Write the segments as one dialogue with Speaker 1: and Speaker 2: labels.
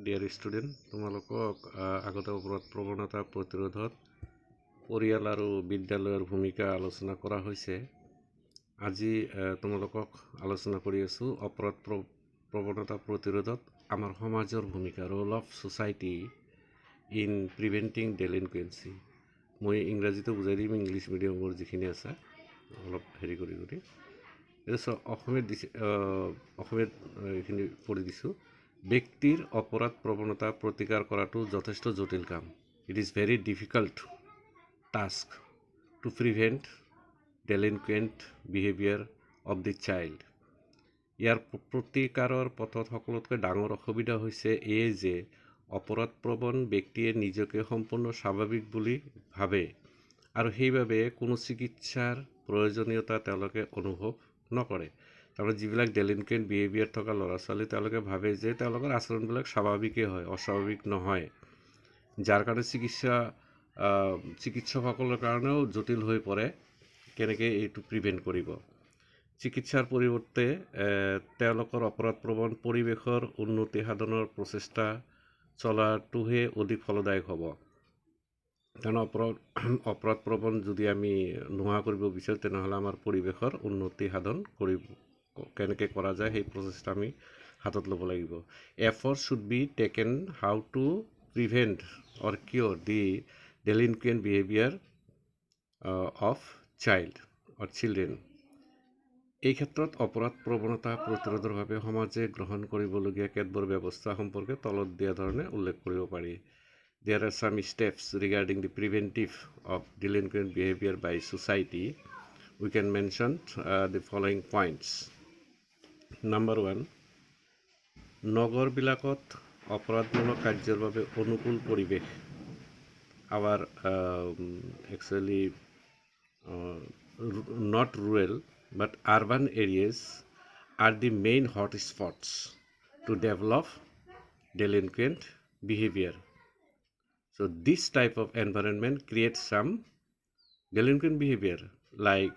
Speaker 1: Dear student, তোমালোকক আগতে অপৰাধ প্ৰৱণতা প্ৰতিৰোধত পৰিয়াল আৰু বিদ্যালয়ৰ ভূমিকা আলোচনা কৰা হৈছে। আজি তোমালোকক আলোচনা কৰি আছোঁ অপৰাধ প্ৰৱণতা প্ৰতিৰোধত আমাৰ সমাজৰ ভূমিকা, role of society in preventing delinquency. মই ইংৰাজীতো বুজাই দিম, ইংলিছ মিডিয়ামৰ যিখিনি আছে অলপ হেৰি কৰি এতিয়া অসমীয়াত এইখিনি পঢ়ি দিছোঁ। ব্যক্তিৰ অপৰাধ প্ৰৱণতা প্ৰতিকাৰ কৰাটো যথেষ্ট জটিল কাম। It is very difficult task to prevent delinquent behaviour of the child. ইয়াৰ প্ৰতিকাৰৰ পথত সকলোতকৈ ডাঙৰ অসুবিধা হৈছে এই যে অপৰাধপ্ৰৱণ ব্যক্তিয়ে নিজকে সম্পূৰ্ণ স্বাভাৱিক বুলি ভাবে আৰু সেইবাবে কোনো চিকিৎসাৰ প্ৰয়োজনীয়তা তেওঁলোকে অনুভৱ নকৰে। তাৰমানে যিবিলাক ডেলিনকুৱেণ্ট বিহেভিয়াৰ থকা ল'ৰা ছোৱালী তেওঁলোকে ভাবে যে তেওঁলোকৰ আচৰণবিলাক স্বাভাৱিকেই হয়, অস্বাভাৱিক নহয়, যাৰ কাৰণে চিকিৎসকসকলৰ কাৰণেও জটিল হৈ পৰে কেনেকৈ এইটো প্ৰিভেণ্ট কৰিব। চিকিৎসাৰ পৰিৱৰ্তে তেওঁলোকৰ অপৰাধপ্ৰৱণ পৰিৱেশৰ উন্নতি সাধনৰ প্ৰচেষ্টা চলাটোহে অধিক ফলদায়ক হ'ব। কাৰণ অপৰাধপ্ৰৱণ যদি আমি নোহোৱা কৰিব বিচাৰোঁ তেনেহ'লে আমাৰ পৰিৱেশৰ উন্নতি সাধন কেনেকৈ কৰা যায় সেই প্ৰচেষ্টা আমি হাতত ল'ব লাগিব। Effort should be taken how to prevent or cure the delinquent behaviour of child or children. এই ক্ষেত্ৰত অপৰাধ প্ৰৱণতা প্ৰতিৰোধৰ বাবে সমাজে গ্ৰহণ কৰিবলগীয়া কেতবোৰ ব্যৱস্থা সম্পৰ্কে তলত দিয়া ধৰণে উল্লেখ কৰিব পাৰি। There are some steps regarding the preventive of delinquent behavior by society. We can mention the following points. Number 1, নগৰবিলাকত অপৰাধমূলক কাৰ্যৰ বাবে অনুকূল পৰিৱেশ। Our actually not rural but urban areas are the main hotspots to develop delinquent behavior. So this type of environment creates some delinquent behavior like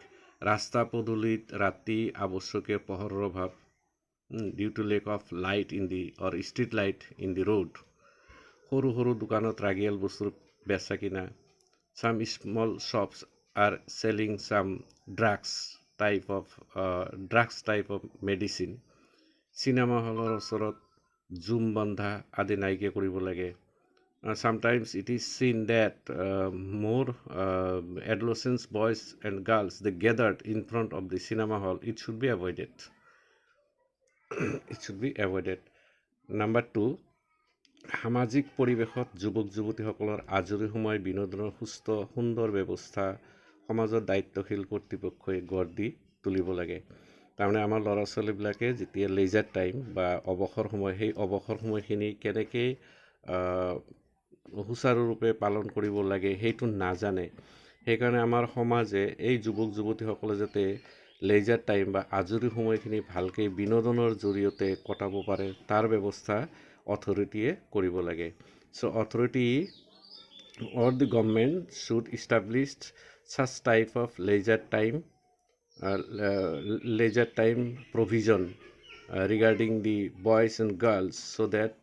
Speaker 1: ৰাস্তা পদূলিত ৰাতি আৱশ্যকীয় পোহৰৰ অভাৱ, due to lack of light in the or street light in the road, সৰু সৰু দোকানত ৰাগিয়াল বস্তুৰ বেচা কিনা, some small shops are selling some drugs type of medicine, cinema হলৰ ওচৰত জুম বন্ধা আদি নাইকিয়া কৰিব লাগে। Sometimes it is seen that more adolescents, boys and girls, they gathered in front of the cinema hall. It should be avoided. It should be avoided. Number 2, সামাজিক পৰিৱেশত যুৱক যুৱতীসকলৰ আজৰি সময় বিনোদনৰ সুন্দৰ ব্যৱস্থা সমাজৰ দায়িত্বশীল কৰ্তৃপক্ষই গঢ় দি তুলিব লাগে। তাৰমানে আমাৰ ল'ৰা ছোৱালীবিলাকে যেতিয়া লেজাৰ টাইম বা অৱসৰ সময়, সেই অৱসৰ সময়খিনি কেনেকৈ সুচাৰুৰূপে পালন কৰিব লাগে সেইটো নাজানে। সেইকাৰণে আমাৰ সমাজে এই যুৱক যুৱতীসকলে যাতে লেজাৰ টাইম বা আজৰি সময়খিনি ভালকৈ বিনোদনৰ জৰিয়তে কটাব পাৰে তাৰ ব্যৱস্থা অথৰিটিয়ে কৰিব লাগে। চ' authority or the government should establish such type of leisure time provision regarding the boys and girls so that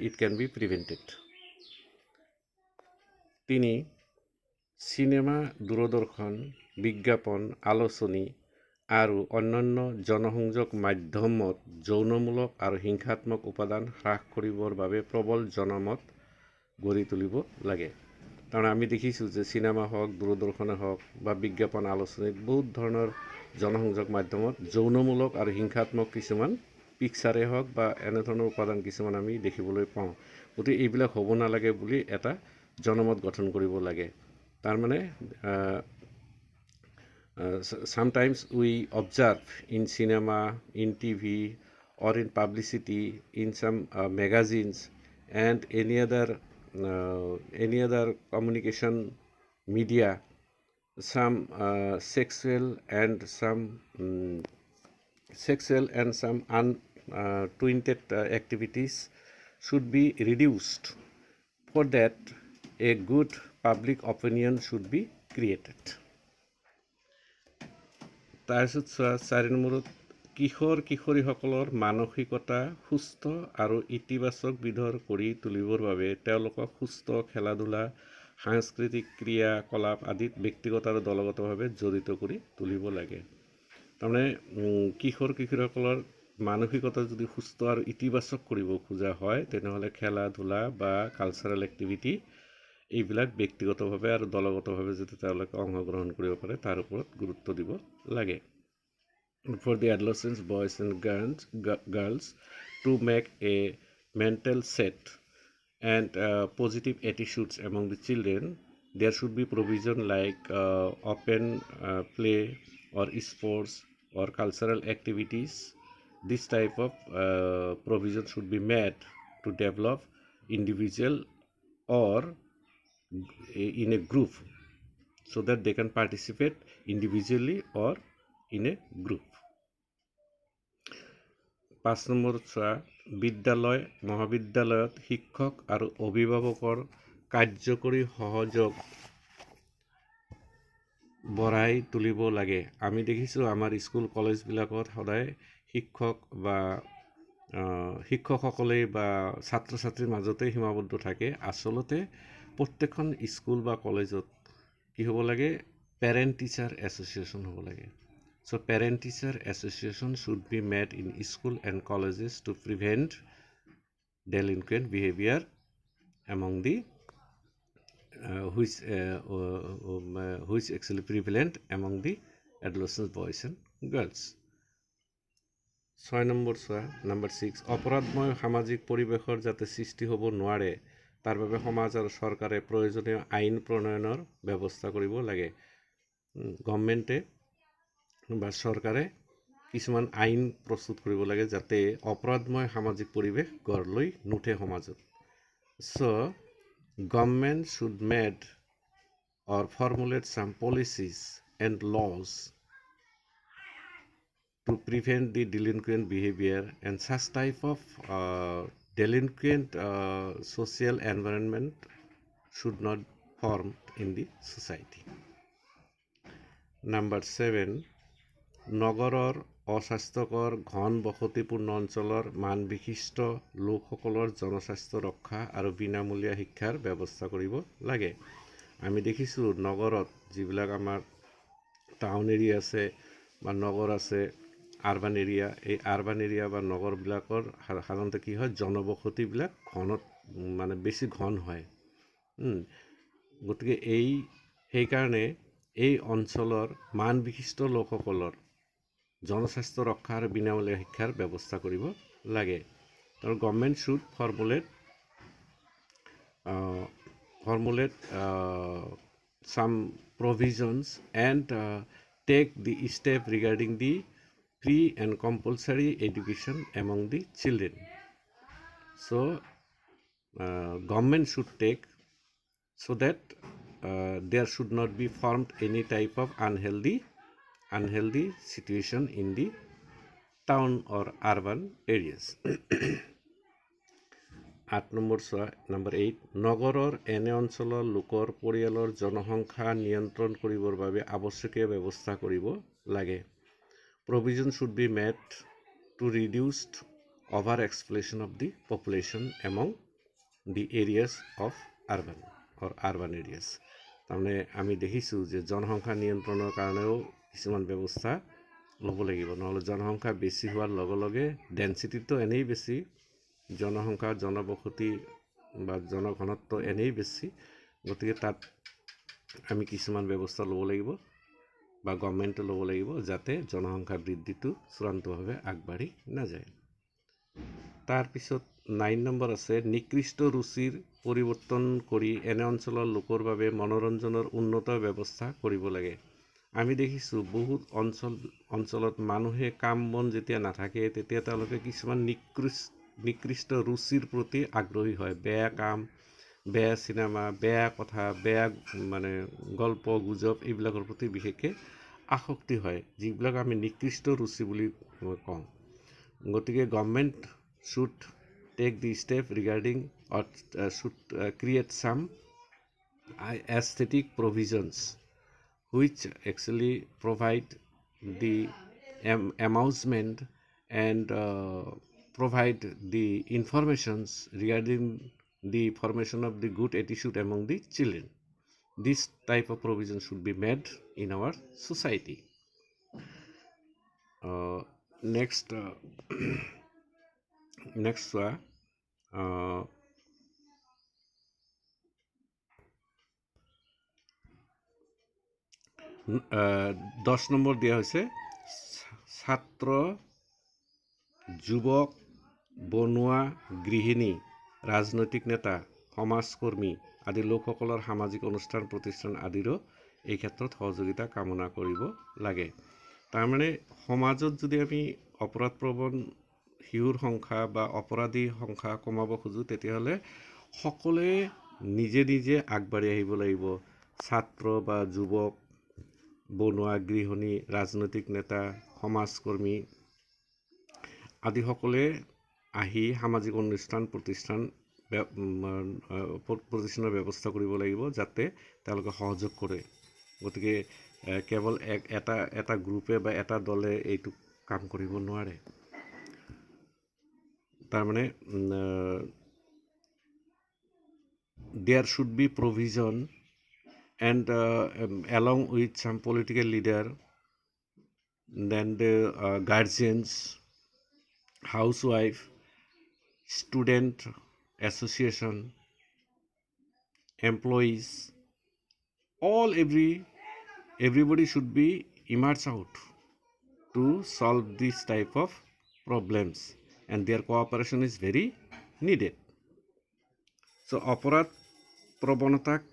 Speaker 1: it can be prevented. 3, cinema, দূৰদৰ্শন, বিজ্ঞাপন, আলোচনী আৰু অন্যান্য জনসংযোগ মাধ্যমত যৌনমূলক আৰু হিংসাত্মক উপাদান হ্ৰাস কৰিবৰ বাবে প্ৰবল জনমত গঢ়ি তুলিব লাগে। তাৰমানে আমি দেখিছোঁ যে চিনেমা হওক, দূৰদৰ্শনে হওক বা বিজ্ঞাপন আলোচনীত বহুত ধৰণৰ জনসংযোগ মাধ্যমত যৌনমূলক আৰু হিংসাত্মক কিছুমান পিকচাৰে হওক বা এনেধৰণৰ উপাদান কিছুমান আমি দেখিবলৈ পাওঁ। গতিকে এইবিলাক হ'ব নালাগে বুলি এটা জনমত গঠন কৰিব লাগে। তাৰমানে sometimes we observe in cinema, in TV or in publicity, in some magazines and any other communication media, some sexual and some untwinted activities should be reduced. For that, a good public opinion should be created. তাৰপিছত 4 নম্বৰত কিশোৰ কিশোৰীসকলৰ মানসিকতা সুস্থ আৰু ইতিবাচক বিধৰ কৰি তুলিবৰ বাবে তেওঁলোকক সুস্থ খেলা ধূলা সাংস্কৃতিক ক্ৰিয়াকলাপ আদিত ব্যক্তিগত আৰু দলগতভাৱে জড়িত কৰি তুলিব লাগে। তাৰমানে কিশোৰ কিশোৰীসকলৰ মানসিকতা যদি সুস্থ আৰু ইতিবাচক কৰিব খোজা হয় তেনেহ'লে খেলা ধূলা বা কালচাৰেল এক্টিভিটি এইবিলাক ব্যক্তিগতভাৱে আৰু দলগতভাৱে যদি তেওঁলোকে অংশগ্ৰহণ কৰিব পাৰে তাৰ ওপৰত গুৰুত্ব দিব লাগে। For the adolescents, boys and girls to make a mental set and positive attitudes among the children, there should be provision like open play or sports or cultural activities. This type of provision should be made to develop individual or in a group so that they can participate individually or in a group. 5 number চোৱা, বিদ্যালয় মহাবিদ্যালয়ত শিক্ষক আৰু অভিভাৱকৰ কাৰ্যকৰী সহযোগ বঢ়াই তুলিব লাগে। আমি দেখিছোঁ আমাৰ স্কুল কলেজবিলাকত সদায় শিক্ষক বা শিক্ষকসকলে বা ছাত্ৰ ছাত্ৰীৰ মাজতে সীমাবদ্ধ থাকে। আচলতে প্ৰত্যেকখন স্কুল বা কলেজত কি হ'ব লাগে, পেৰেণ্ট টিচাৰ এছ'চিয়েশ্যন হ'ব লাগে। So parent teacher association should be made in school and colleges to prevent delinquent behavior among the which actually prevalent among the adolescent boys and girls. 6 number চোৱা, number 6, অপৰাধময় সামাজিক পৰিৱেশৰ যাতে সৃষ্টি হ'ব নোৱাৰে তাৰ বাবে সমাজ আৰু চৰকাৰে প্ৰয়োজনীয় আইন প্ৰণয়নৰ ব্যৱস্থা কৰিব লাগে। গভৰ্ণমেণ্টে বা চৰকাৰে কিছুমান আইন প্ৰস্তুত কৰিব লাগে যাতে অপৰাধময় সামাজিক পৰিৱেশ গঢ় লৈ নুঠে সমাজত। So government should make or formulate some policies and laws to prevent the delinquent behavior, and such type of delinquent social environment should not form in the society. Number 7, নগৰৰ অস্বাস্থ্যকৰ ঘন বসতিপূৰ্ণ অঞ্চলৰ মান বিশিষ্ট লোকসকলৰ জনস্বাস্থ্য ৰক্ষা আৰু বিনামূলীয়া শিক্ষাৰ ব্যৱস্থা কৰিব লাগে। আমি দেখিছোঁ নগৰত যিবিলাক আমাৰ টাউন এৰিয়া আছে বা নগৰ আছে, আৰবান এৰিয়া, এই আৰবান এৰিয়া বা নগৰবিলাকৰ সাধাৰণতে কি হয়, জনবসতিবিলাক মানে বেছি ঘন হয়। গতিকে সেইকাৰণে এই অঞ্চলৰ মান বিশিষ্ট লোকসকলৰ জনস্বাস্থ্য ৰক্ষা আৰু বিনামূলীয়া শিক্ষাৰ ব্যৱস্থা কৰিব লাগে। আৰু government should formulate some provisions and take the step regarding the free and compulsory education among the children. So government should take so that there should not be formed any type of unhealthy situation in the town or urban areas. 8 number চোৱা, number 8, নগৰৰ এনে অঞ্চলৰ লোকৰ পৰিয়ালৰ জনসংখ্যা নিয়ন্ত্ৰণ কৰিবৰ বাবে আৱশ্যকীয় ব্যৱস্থা কৰিব লাগে। Provision should be made to reduce over exploitation of the population among the areas of urban areas. তাৰমানে আমি দেখিছোঁ যে জনসংখ্যা নিয়ন্ত্ৰণৰ কাৰণেও কিছুমান ব্যৱস্থা ল'ব লাগিব, নহ'লে জনসংখ্যা বেছি হোৱাৰ লগে লগে ডেনচিটিটো এনেই বেছি, জনসংখ্যা জনবসতি বা জনঘনত্ব এনেই বেছি, গতিকে তাত আমি কিছুমান ব্যৱস্থা ল'ব লাগিব বা গভৰ্ণমেণ্টে ল'ব লাগিব যাতে জনসংখ্যা বৃদ্ধিটো চূড়ান্তভাৱে আগবাঢ়ি নাযায়। তাৰপিছত 9 নম্বৰ আছে, নিকৃষ্ট ৰুচিৰ পৰিৱৰ্তন কৰি এনে অঞ্চলৰ লোকৰ বাবে মনোৰঞ্জনৰ উন্নত ব্যৱস্থা কৰিব লাগে। আমি দেখিছোঁ বহুত অঞ্চলত মানুহে কাম বন যেতিয়া নাথাকে তেতিয়া তেওঁলোকে কিছুমান নিকৃষ্ট ৰুচিৰ প্ৰতি আগ্ৰহী হয়। বেয়া কাম, বেয়া চিনেমা, বেয়া কথা, বেয়া মানে গল্প গুজব এইবিলাকৰ প্ৰতি বিশেষকৈ আসক্তি হয়, যিবিলাক আমি নিকৃষ্ট ৰুচি বুলি কওঁ। গতিকে government should take the step regarding or should create some aesthetic provisions which actually provide the amusement, and provide the informations regarding the formation of the good attitude among the children. This type of provision should be made in our society. Uh, next, next, uh, 10 number দিয়া হৈছে ছাত্ৰ, যুৱক, বনুৱা, গৃহিণী, ৰাজনৈতিক নেতা, সমাজকৰ্মী আদি লোকসকলৰ সামাজিক অনুষ্ঠান প্ৰতিষ্ঠান আদিৰো এই ক্ষেত্ৰত সহযোগিতা কামনা কৰিব লাগে। তাৰমানে সমাজত যদি আমি অপৰাধপ্ৰৱণ শিশুৰ সংখ্যা বা অপৰাধী সংখ্যা কমাব খোজোঁ, তেতিয়াহ'লে সকলোৱে নিজে নিজে আগবাঢ়ি আহিব লাগিব। ছাত্ৰ বা যুৱক, বনুৱা, গৃহিণী, ৰাজনৈতিক নেতা, সমাজকৰ্মী আদি সকলে আহি সামাজিক অনুষ্ঠান প্ৰতিষ্ঠানৰ ব্যৱস্থা কৰিব লাগিব, যাতে তেওঁলোকে সহযোগ কৰে। গতিকে কেৱল এটা গ্ৰুপে বা এটা দলে এইটো কাম কৰিব নোৱাৰে। তাৰমানে there should be provision and along with some political leader, then the guardians, housewife, student association, employees, everybody should be emerged out to solve this type of problems, and their cooperation is very needed. So অপৰাধ প্ৰৱণতাক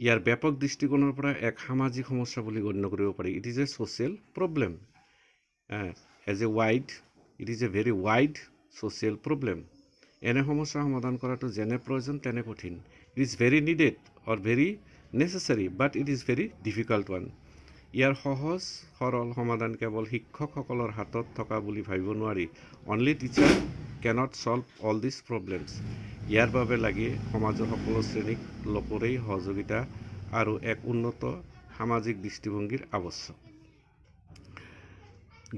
Speaker 1: ইয়াৰ ব্যাপক দৃষ্টিকোণৰ পৰা এক সামাজিক সমস্যা বুলি গণ্য কৰিব পাৰি। It is a social problem. It is a very wide social problem. এনে সমস্যা সমাধান কৰাটো যেনে প্ৰয়োজন তেনে কঠিন। It is very needed or very necessary, but it is very difficult one. ইয়াৰ সহজ সৰল সমাধান কেৱল শিক্ষকসকলৰ হাতত থকা বুলি ভাবিব নোৱাৰি। Only teacher cannot solve all this problems. ইয়াৰ বাবে লাগে সমাজৰ সকলো শ্ৰেণীক লোকৰেই সহযোগিতা আৰু এক উন্নত সামাজিক দৃষ্টিভংগীৰ আৱশ্যক।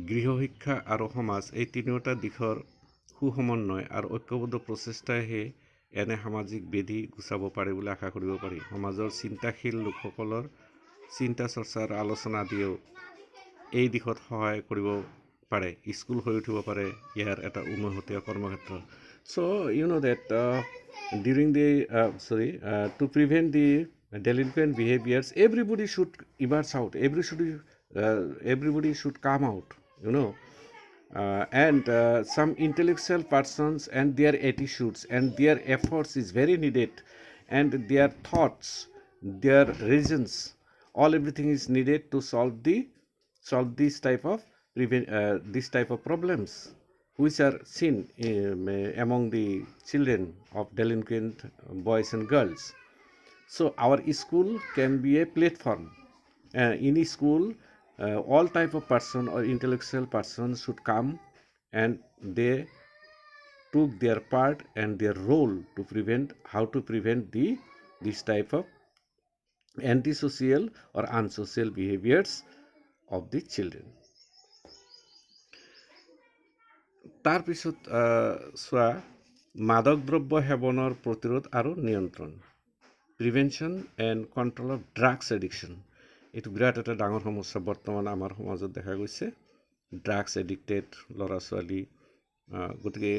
Speaker 1: গৃহ শিক্ষা আৰু সমাজ এই তিনিওটা দিশৰ সুসমন্বয় আৰু ঐক্যবদ্ধ প্ৰচেষ্টাইহে এনে সামাজিক বেধি গুচাব পাৰে বুলি আশা কৰিব পাৰি। সমাজৰ চিন্তাশীল লোকসকলৰ চিন্তা চৰ্চা আৰু আলোচনা আদিও এই দিশত সহায় কৰিব পাৰে। স্কুল হৈ উঠিব পাৰে ইয়াৰ এটা উমৈহতীয়া কৰ্মক্ষেত্ৰ। So you know that during the to prevent the delinquent behaviors, everybody should emerge out. Everybody should come out. And some intellectual persons and their attitudes and their efforts is very needed, and their thoughts, their reasons, everything is needed to solve this type of problems which are seen among the children of delinquent boys and girls. So our school can be a platform. In a school, all type of person or intellectual persons should come, and they took their part and their role to prevent this type of antisocial or unsocial behaviors of the children. তাৰপিছত চোৱা, মাদক দ্ৰব্য সেৱনৰ প্ৰতিৰোধ আৰু নিয়ন্ত্ৰণ, prevention and control of drugs addiction. এইটো বিৰাট এটা ডাঙৰ সমস্যা বৰ্তমান আমাৰ সমাজত দেখা গৈছে। ড্ৰাগছ এডিক্টেড ল'ৰা ছোৱালী, গতিকে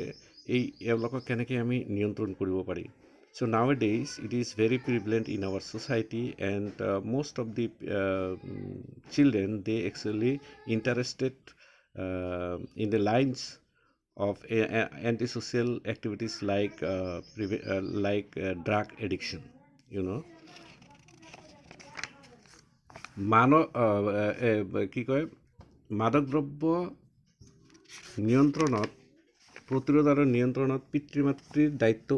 Speaker 1: এওঁলোকক কেনেকৈ আমি নিয়ন্ত্ৰণ কৰিব পাৰি। So nowadays it is very prevalent in our society, and most of the children, they actually interested in the lines of antisocial activities like drug addiction. মাদক দ্ৰব্য প্ৰতিৰোধ আৰু নিয়ন্ত্ৰণত পিতৃ-মাতৃৰ দায়িত্ব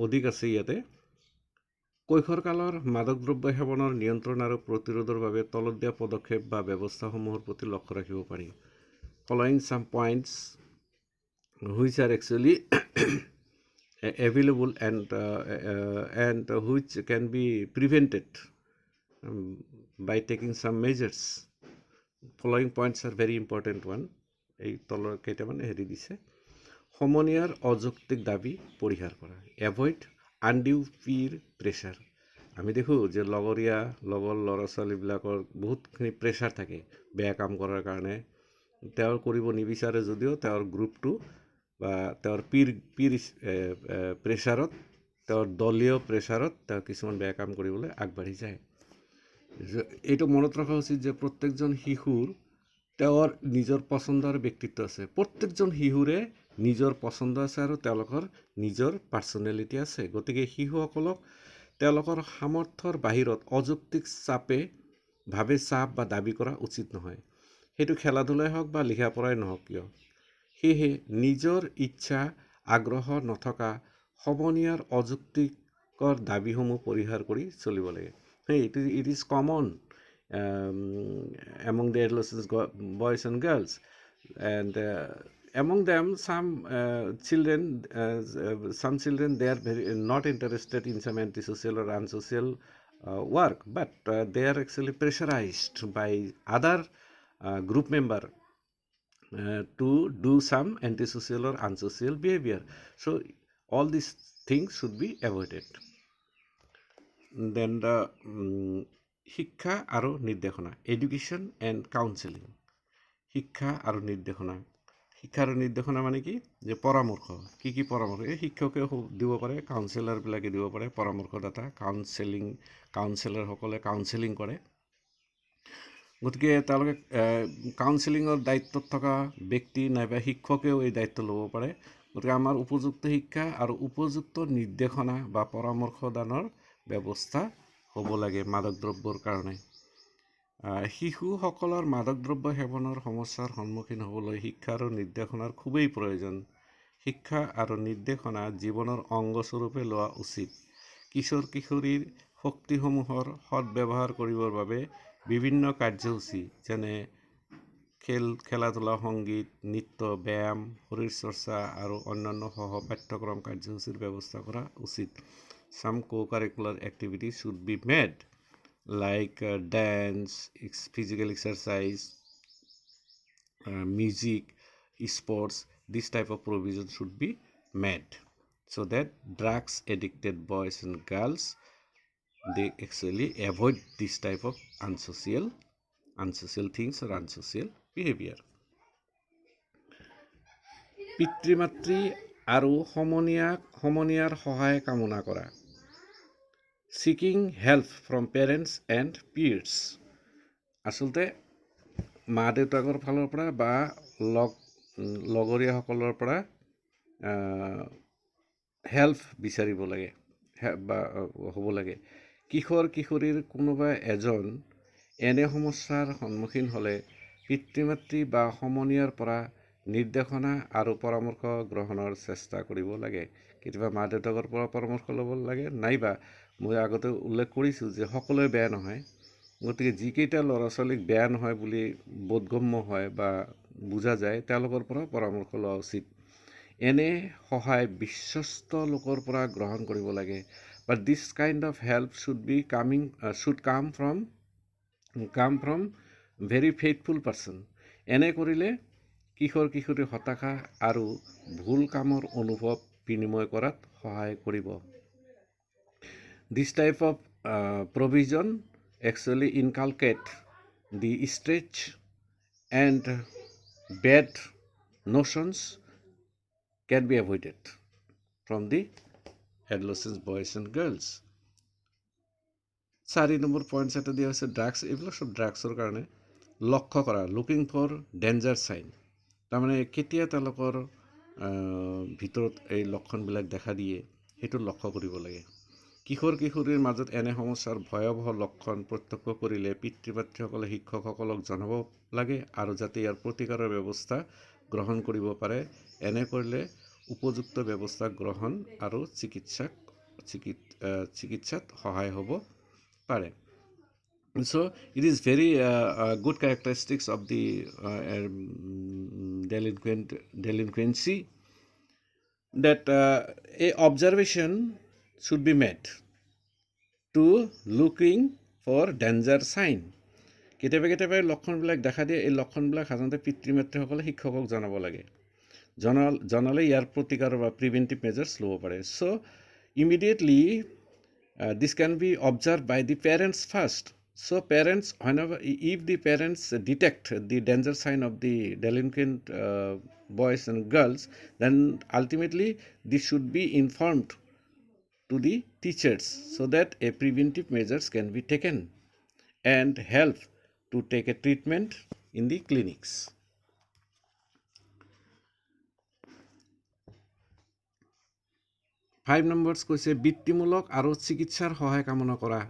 Speaker 1: অধিক আছে ইয়াতে। কৈশোৰকালৰ মাদক দ্ৰব্য সেৱনৰ নিয়ন্ত্ৰণ আৰু প্ৰতিৰোধৰ বাবে তলত দিয়া পদক্ষেপ বা ব্যৱস্থাসমূহৰ প্ৰতি লক্ষ্য ৰাখিব পাৰি। Following some points which are actually available and which can be prevented by taking some measures. Following points are very important one. এই তলৰ কেইটামান হেৰি দিছে সমনীয়াৰ অযৌক্তিক দাবী পৰিহাৰ কৰা এভইড আনডিউ পিৰ প্ৰেছাৰ আমি দেখোঁ যে লগৰ ল'ৰা ছোৱালীবিলাকৰ বহুতখিনি প্ৰেছাৰ থাকে বেয়া কাম কৰাৰ কাৰণে তেওঁৰ কৰিব নিবিচাৰে যদিও তেওঁৰ গ্ৰুপটো বা তেওঁৰ পিৰ প্ৰেছাৰত তেওঁৰ দলীয় প্ৰেছাৰত তেওঁ কিছুমান বেয়া কাম কৰিবলৈ আগবাঢ়ি যায় এইটো মনত ৰখা উচিত যে প্ৰত্যেকজন শিশুৰ তেওঁৰ নিজৰ পছন্দৰ ব্যক্তিত্ব আছে প্ৰত্যেকজন শিশুৰে নিজৰ পছন্দ আছে আৰু তেওঁলোকৰ নিজৰ পাৰ্চনেলিটি আছে গতিকে শিশুসকলক তেওঁলোকৰ সামৰ্থ্যৰ বাহিৰত অযৌক্তিক ভাৱে চাপ বা দাবী কৰা উচিত নহয় সেইটো খেলা ধূলাই হওক বা লিখা পঢ়াই নহওক কিয় সেয়েহে নিজৰ ইচ্ছা আগ্ৰহ নথকা সমনীয়াৰ অযৌক্তিকৰ দাবীসমূহ পৰিহাৰ কৰি চলিব লাগে it is common among the adolescent boys and girls and among them some children they are very not interested in some antisocial or unsocial work but they are actually pressurized by other group member to do some antisocial or unsocial behavior so all these things should be avoided then the শিক্ষা আৰু নিৰ্দেশনা education and counselling শিক্ষা আৰু নিৰ্দেশনা মানে কি যে পৰামৰ্শ কি পৰামৰ্শ এই শিক্ষকে দিব পাৰে কাউন্সেলাৰবিলাকে দিব পাৰে পৰামৰ্শদাতা কাউন্সেলাৰসকলে কাউন্সেলিং কৰে গতিকে তেওঁলোকে কাউন্সেলিঙৰ দায়িত্বত থকা ব্যক্তি নাইবা শিক্ষকেও এই দায়িত্ব ল'ব পাৰে গতিকে আমাৰ উপযুক্ত শিক্ষা আৰু উপযুক্ত নিৰ্দেশনা বা পৰামৰ্শদানৰ ব্যৱস্থা হ'ব লাগে মাদক দ্ৰব্যৰ কাৰণে শিশুসকলৰ মাদক দ্ৰব্য সেৱনৰ সমস্যাৰ সন্মুখীন হ'বলৈ শিক্ষা আৰু নিৰ্দেশনাৰ খুবেই প্ৰয়োজন শিক্ষা আৰু নিৰ্দেশনা জীৱনৰ অংগস্বৰূপে লোৱা উচিত কিশোৰ কিশোৰীৰ শক্তিসমূহৰ সৎব্যৱহাৰ কৰিবৰ বাবে বিভিন্ন কাৰ্যসূচী যেনে খেলা ধূলা সংগীত নৃত্য ব্যায়াম শৰীৰ চৰ্চা আৰু অন্যান্য পাঠ্যক্ৰম কাৰ্যসূচীৰ ব্যৱস্থা কৰা উচিত Some co-curricular activities should be made like dance, physical exercise, music, sports. This type of provision should be made so that drugs addicted boys and girls they actually avoid this type of unsocial things or unsocial behavior. পিতৃ মাতৃ আৰু সমনীয়াৰ সহায় কামনা কৰা seeking help from parents and peers আচলতে মা দেউতাকৰ ফালৰ পৰা বা লগৰীয়াসকলৰ পৰা হেল্প বিচাৰিব লাগে বা হ'ব লাগে কিশোৰ কিশোৰীৰ কোনোবা এজন এনে সমস্যাৰ সন্মুখীন হ'লে পিতৃ মাতৃ বা সমনীয়াৰ পৰা নিৰ্দেশনা আৰু পৰামৰ্শ গ্ৰহণৰ চেষ্টা কৰিব লাগে কেতিয়াবা মা দেউতাকৰ পৰা পৰামৰ্শ ল'ব লাগে নাইবা মই আগতে উল্লেখ কৰিছোঁ যে সকলোৱে বেয়া নহয় গতিকে যিকেইটা ল'ৰা ছোৱালীক বেয়া নহয় বুলি বোধগম্য হয় বা বুজা যায় তেওঁলোকৰ পৰা পৰামৰ্শ লোৱা উচিত এনে সহায় বিশ্বস্ত লোকৰ পৰা গ্ৰহণ কৰিব লাগে but this kind of help should come from very faithful person এনে কৰিলে কিশোৰ কিশোৰীৰ হতাশা আৰু ভুল কামৰ অনুভৱ বিনিময় কৰাত সহায় কৰিব This type of provision actually inculcate the stretch and bad notions can be avoided from the adolescent boys and girls. 4 number point এটা দিয়া হৈছে ড্ৰাগছ এইবিলাক সব ড্ৰাগছৰ কাৰণে লক্ষ্য কৰা লুকিং ফৰ ডেঞ্জাৰ চাইন তাৰমানে কেতিয়া তেওঁলোকৰ ভিতৰত এই লক্ষণবিলাক দেখা দিয়ে সেইটো লক্ষ্য কৰিব লাগে কিশোৰ কিশোৰীৰ মাজত এনে সমস্যাৰ ভয়াৱহ লক্ষণ প্ৰত্যক্ষ কৰিলে পিতৃ মাতৃসকলে শিক্ষকসকলক জনাব লাগে আৰু যাতে ইয়াৰ প্ৰতিকাৰৰ ব্যৱস্থা গ্ৰহণ কৰিব পাৰে এনে কৰিলে উপযুক্ত ব্যৱস্থা গ্ৰহণ আৰু চিকিৎসাত সহায় হ'ব পাৰে So it is very good characteristics of the delinquency that a observation should be made to looking for danger sign. কেতিয়াবা কেতিয়াবা এই লক্ষণবিলাক দেখা দিয়ে। এই লক্ষণবিলাক সাধাৰণতে পিতৃ মাতৃসকলে শিক্ষকক জনাব লাগে। জনালে ইয়াৰ প্ৰতিকাৰৰ বা প্ৰিভেণ্টিভ মেজাৰ্ছ ল'ব পাৰে। চ' immediately this can be observed by the parents first. So parents, whenever if the parents detect the danger sign of the delinquent boys and girls, then ultimately this should be informed to the teachers so that a preventive measures can be taken and help to take a treatment in the clinics. Five numbers কৈছে বৃত্তিমূলক আৰু চিকিৎসাৰ সহায় কামনা কৰা।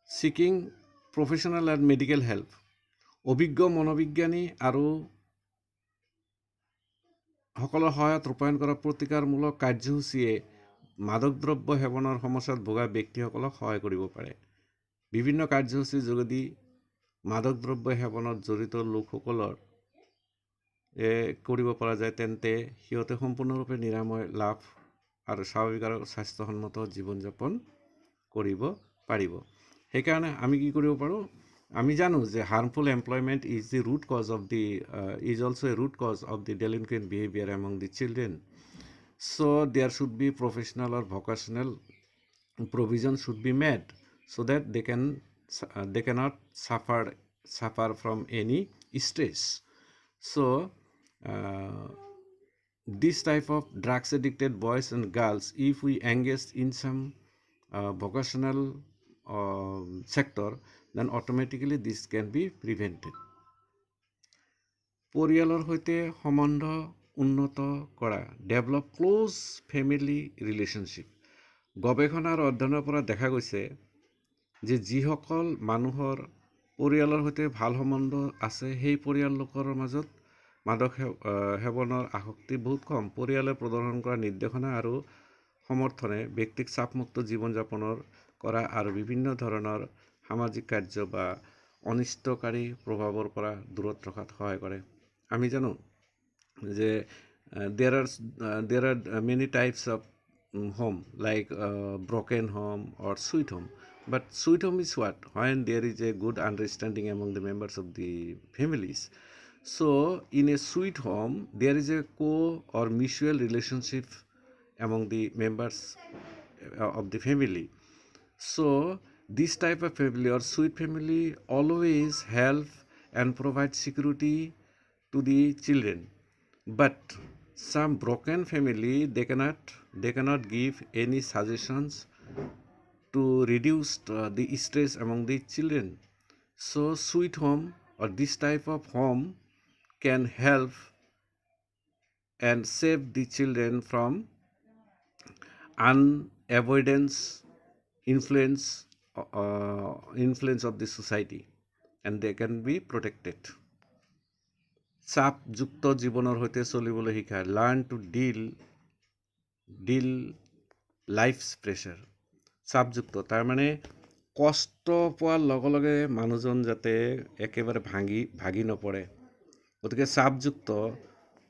Speaker 1: Seeking professional and medical help. অভিজ্ঞ মনোবিজ্ঞানী আৰু সকলৰ সহায়ত ৰূপায়ণ কৰা প্ৰতিকাৰমূলক কাৰ্যসূচীয়ে মাদক দ্ৰব্য সেৱনৰ সমস্যাত ভোগা ব্যক্তিসকলক সহায় কৰিব পাৰে। বিভিন্ন কাৰ্যসূচীৰ যোগেদি মাদক দ্ৰব্য সেৱনত জড়িত লোকসকলৰ কৰিব পৰা যায়, তেন্তে সিহঁতে সম্পূৰ্ণৰূপে নিৰাময় লাভ আৰু স্বাভাৱিক আৰু স্বাস্থ্যসন্মত জীৱন যাপন কৰিব পাৰিব। সেইকাৰণে আমি কি কৰিব পাৰোঁ? আমি জানো যে harmful employment is the root cause of the is also' a root cause of the delinquent behaviour among the children. So' there should be professional or vocational provision should be made so that they cannot suffer from any stress. So this type of drugs addicted boys and girls, if we engage in some vocational sector, then automatically this can be prevented. পৰিয়ালৰ সৈতে সম্বন্ধ উন্নত কৰা, develop close family relationship. গৱেষণা আৰু অধ্যয়নৰ পৰা দেখা গৈছে যে যিসকল মানুহৰ পৰিয়ালৰ সৈতে ভাল সম্বন্ধ আছে, সেই পৰিয়াল লোকৰ মাজত মাদক সেৱনৰ আসক্তি বহুত কম। পৰিয়ালে প্ৰদৰ্শন কৰা নিৰ্দেশনা আৰু সমৰ্থনে ব্যক্তিক চাপমুক্ত জীৱন যাপনৰ কৰা আৰু বিভিন্ন ধৰণৰ সামাজিক কাৰ্য বা অনিষ্টকাৰী প্ৰভাৱৰ পৰা দূৰত ৰখাত সহায় কৰে। আমি জানো যে there are many types of home, like broken home or sweet home. But sweet home is what? When there is a good understanding among the members of the families. So in a sweet home, there is a or mutual relationship among the members of the family. So this type of family or sweet family always help and provide security to the children. But some broken family, they cannot give any suggestions to reduce the stress among the children. So sweet home or this type of home can help and save the children from unavoidance influence of the society, and they can be protected. চাপযুক্ত জীৱনৰ সৈতে চলিবলৈ শিকা, learn to deal life pressure. চাপযুক্ত তাৰমানে কষ্ট পোৱাৰ লগে লগে মানুহজন যাতে একেবাৰে ভাগি নপৰে। গতিকে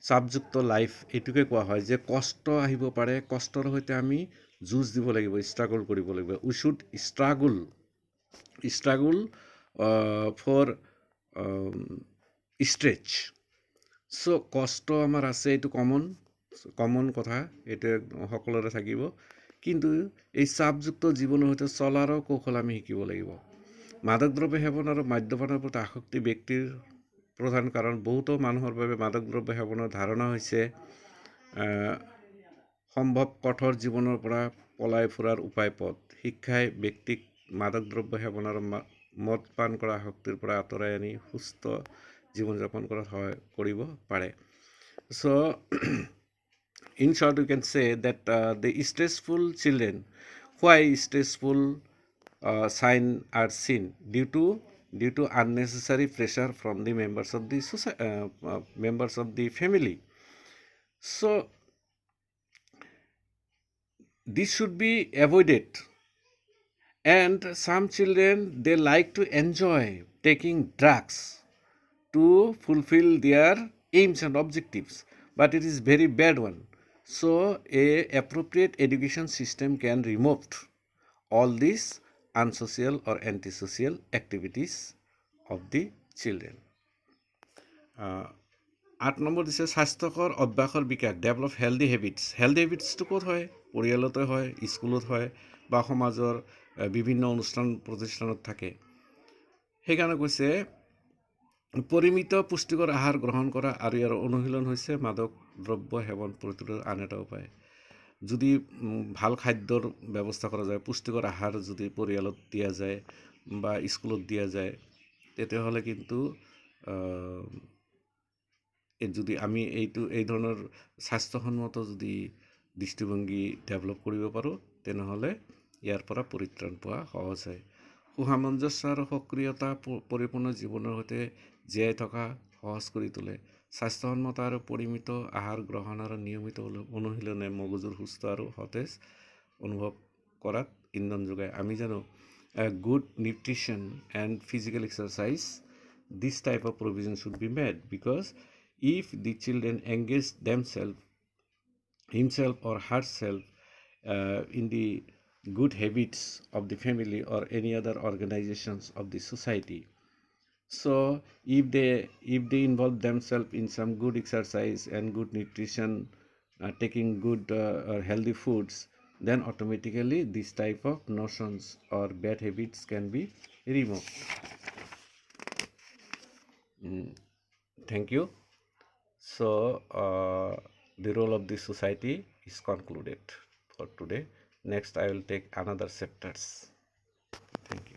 Speaker 1: চাপযুক্ত লাইফ এইটোকে কোৱা হয় যে কষ্ট আহিব পাৰে, কষ্টৰ সৈতে আমি যুঁজ দিব লাগিব, ষ্ট্ৰাগল কৰিব লাগিব। উই শুড ষ্ট্ৰাগল ফৰ ষ্ট্ৰেচ। চ' কষ্ট আমাৰ আছে, এইটো কমন কথা, এইটো সকলোৰে থাকিব। কিন্তু এই চাপযুক্ত জীৱনৰ সৈতে চলাৰো কৌশল আমি শিকিব লাগিব। মাদক দ্ৰব্য সেৱন আৰু মদ্যপানৰ প্ৰতি আসক্তি ব্যক্তিৰ প্ৰধান কাৰণ। বহুতো মানুহৰ বাবে মাদক দ্ৰব্য সেৱনৰ ধাৰণা হৈছে সম্ভৱ কঠোৰ জীৱনৰ পৰা পলাই ফুৰাৰ উপায় পথ। শিক্ষাই ব্যক্তিক মাদক দ্ৰব্য সেৱন আৰু মদ পান কৰা আসক্তিৰ পৰা আঁতৰাই আনি সুস্থ জীৱন যাপন কৰাত সহায় কৰিব পাৰে। So in short, we can say that the stressful children, why stressful sign are seen due to unnecessary pressure from the members of the society, members of the family. So this should be avoided. And some children, they like to enjoy taking drugs to fulfill their aims and objectives, but it is very bad one. So a appropriate education system can remove all these unsocial or antisocial activities of the children. 8 number দিছে স্বাস্থ্যকৰ অভ্যাসৰ বিকাশ, develop healthy habits. Healthy হেবিটছটো ক'ত হয়? পৰিয়ালতে হয়, স্কুলত হয় বা সমাজৰ বিভিন্ন অনুষ্ঠান প্ৰতিষ্ঠানত থাকে। সেইকাৰণে কৈছে পৰিমিত পুষ্টিকৰ আহাৰ গ্ৰহণ কৰা আৰু ইয়াৰ অনুশীলন হৈছে মাদক দ্ৰব্য সেৱন প্ৰতিৰোধৰ আন এটা উপায়। যদি ভাল খাদ্যৰ ব্যৱস্থা কৰা যায়, পুষ্টিকৰ আহাৰ যদি পৰিয়ালত দিয়া যায় বা স্কুলত দিয়া যায়, তেতিয়াহ'লে কিন্তু যদি আমি এই ধৰণৰ স্বাস্থ্যসন্মত যদি দৃষ্টিভংগী ডেভেলপ কৰিব পাৰোঁ, তেনেহ'লে ইয়াৰ পৰা পৰিত্ৰাণ পোৱা সহজ হয়। সুসামঞ্জস্য আৰু সক্ৰিয়তা পৰিপূৰ্ণ জীৱনৰ সৈতে জীয়াই থকা সহজ কৰি তোলে। স্বাস্থ্যসন্মত আৰু পৰিমিত আহাৰ গ্ৰহণ আৰু নিয়মিত অনুশীলনে মগজুৰ সুস্থ আৰু সতেজ অনুভৱ কৰাত ইন্ধন যোগায়। আমি জানো good nutrition and physical exercise, this type of provision should be made, because if the children engage himself or herself in the good habits of the family or any other organizations of the society, so if they involve themselves in some good exercise and good nutrition, taking good or healthy foods, then automatically this type of notions or bad habits can be removed. Thank you. So the role of the society is concluded for today. Next I will take another chapters. Thank you.